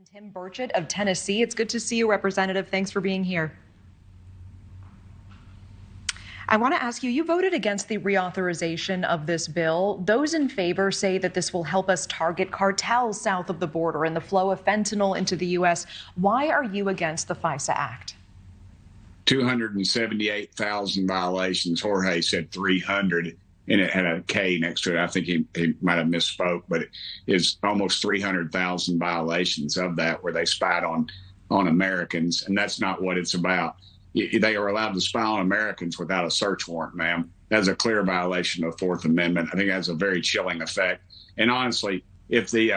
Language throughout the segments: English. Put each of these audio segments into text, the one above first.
Tim Burchett of Tennessee. It's good to see you, Representative. Thanks for being here. I want to ask you, you voted against the reauthorization of this bill. Those in favor say that this will help us target cartels south of the border and the flow of fentanyl into the U.S. Why are you against the FISA Act? 278,000 violations. Jorge said 300, and it had a K next to it. I think he might have misspoke, but it is almost 300,000 violations of that where they spied on Americans, and that's not what it's about. They are allowed to spy on Americans without a search warrant, ma'am. That's a clear violation of the Fourth Amendment. I think it has a very chilling effect. And honestly, if they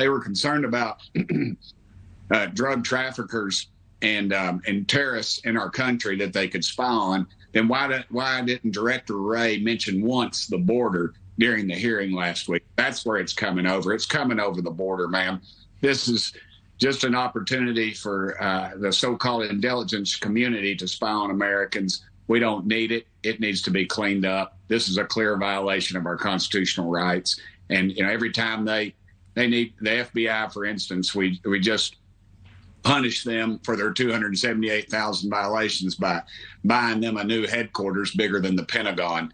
were concerned about drug traffickers and terrorists in our country that they could spy on, then why didn't Director Wray mention once the border during the hearing last week? That's where it's coming over. It's coming over the border, ma'am. This is just an opportunity for the so-called intelligence community to spy on Americans. We don't need it. It needs to be cleaned up. This is a clear violation of our constitutional rights. And every time they need the FBI, for instance, we just punish them for their 278,000 violations by buying them a new headquarters bigger than the Pentagon.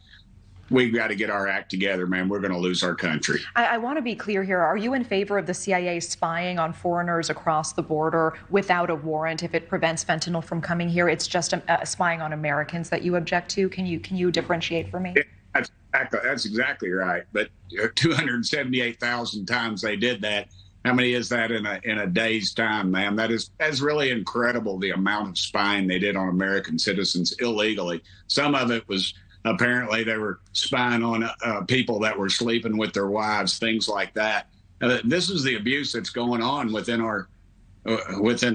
We've got to get our act together, man. We're going to lose our country. I want to be clear here. Are you in favor of the CIA spying on foreigners across the border without a warrant if it prevents fentanyl from coming here? It's just spying on Americans that you object to. Can you differentiate for me? That's exactly right. But 278,000 times they did that. How many is that in a day's time, ma'am? That's really incredible, the amount of spying they did on American citizens illegally. Some of it was apparently they were spying on people that were sleeping with their wives, things like that. This is the abuse that's going on within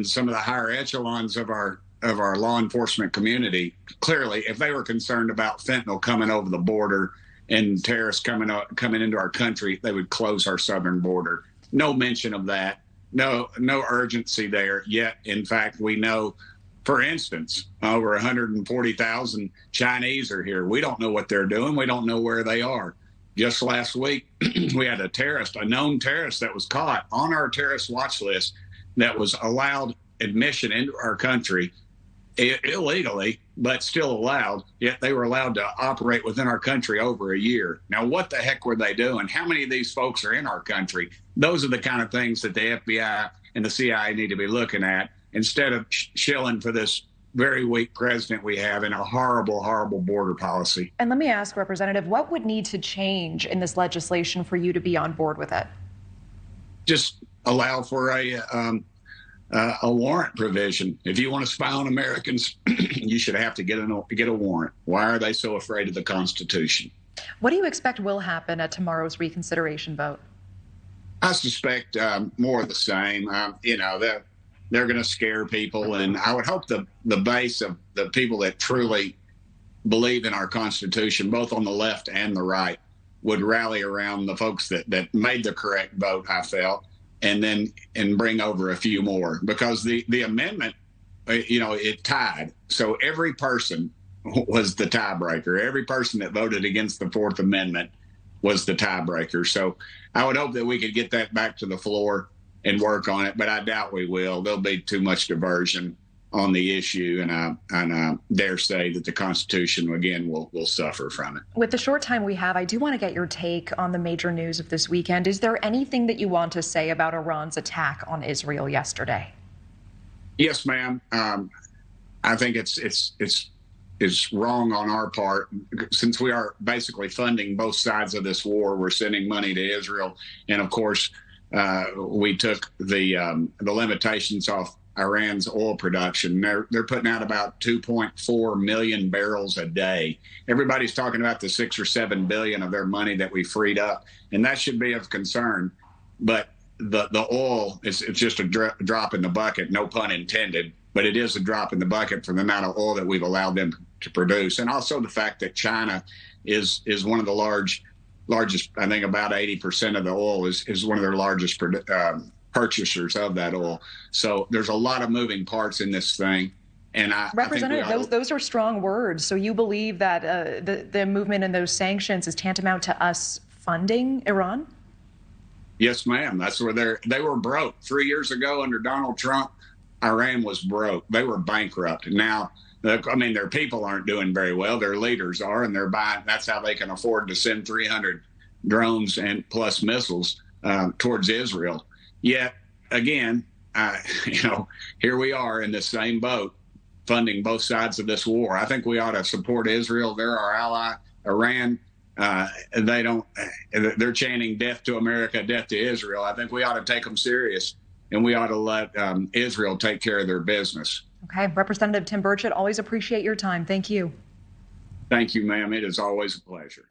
some of the higher echelons of our law enforcement community. Clearly, if they were concerned about fentanyl coming over the border and terrorists coming into our country, they would close our southern border. No mention of that. No urgency there yet. In fact, we know, for instance, over 140,000 Chinese are here. We don't know what they're doing. We don't know where they are. Just last week, we had a known terrorist that was caught on our terrorist watch list that was allowed admission into our country illegally, but still allowed, yet they were allowed to operate within our country over a year. Now, what the heck were they doing? How many of these folks are in our country? Those are the kind of things that the FBI and the CIA need to be looking at instead of shilling for this very weak president we have in a horrible, horrible border policy. And let me ask, Representative, what would need to change in this legislation for you to be on board with it? Just allow for a warrant provision. If you want to spy on Americans, you should have to get a warrant. Why are they so afraid of the Constitution? What do you expect will happen at tomorrow's reconsideration vote? I suspect more of the same. They're going to scare people, and I would hope the base of the people that truly believe in our Constitution, both on the left and the right, would rally around the folks that made the correct vote, I felt, and bring over a few more, because the amendment, it tied. So every person was the tiebreaker. Every person that voted against the Fourth Amendment was the tiebreaker. So I would hope that we could get that back to the floor and work on it, but I doubt we will. There'll be too much diversion on the issue, and I dare say that the Constitution, again, will suffer from it. With the short time we have, I do want to get your take on the major news of this weekend. Is there anything that you want to say about Iran's attack on Israel yesterday? Yes, ma'am. I think it's wrong on our part. Since we are basically funding both sides of this war, we're sending money to Israel, and of course, we took the limitations off Iran's oil production. They're putting out about 2.4 million barrels a day. Everybody's talking about the 6 or 7 billion of their money that we freed up, and that should be of concern. But the oil it's just a drop in the bucket, no pun intended. But it is a drop in the bucket for the amount of oil that we've allowed them to produce, and also the fact that China is one of the largest, I think about 80% of the oil is one of their largest purchasers of that oil. So there's a lot of moving parts in this thing. And Representative, those are strong words. So you believe that the movement and those sanctions is tantamount to us funding Iran? Yes, ma'am. That's where they were broke 3 years ago under Donald Trump. Iran was broke. They were bankrupt. Now, I mean, their people aren't doing very well. Their leaders are, and they're buying. That's how they can afford to send 300 drones and plus missiles towards Israel. Yet again, here we are in the same boat, funding both sides of this war. I think we ought to support Israel. They're our ally. Iran, they don't. They're chanting "Death to America, death to Israel." I think we ought to take them serious, and we ought to let Israel take care of their business. Okay, Representative Tim Burchett, always appreciate your time. Thank you. Thank you, ma'am. It is always a pleasure.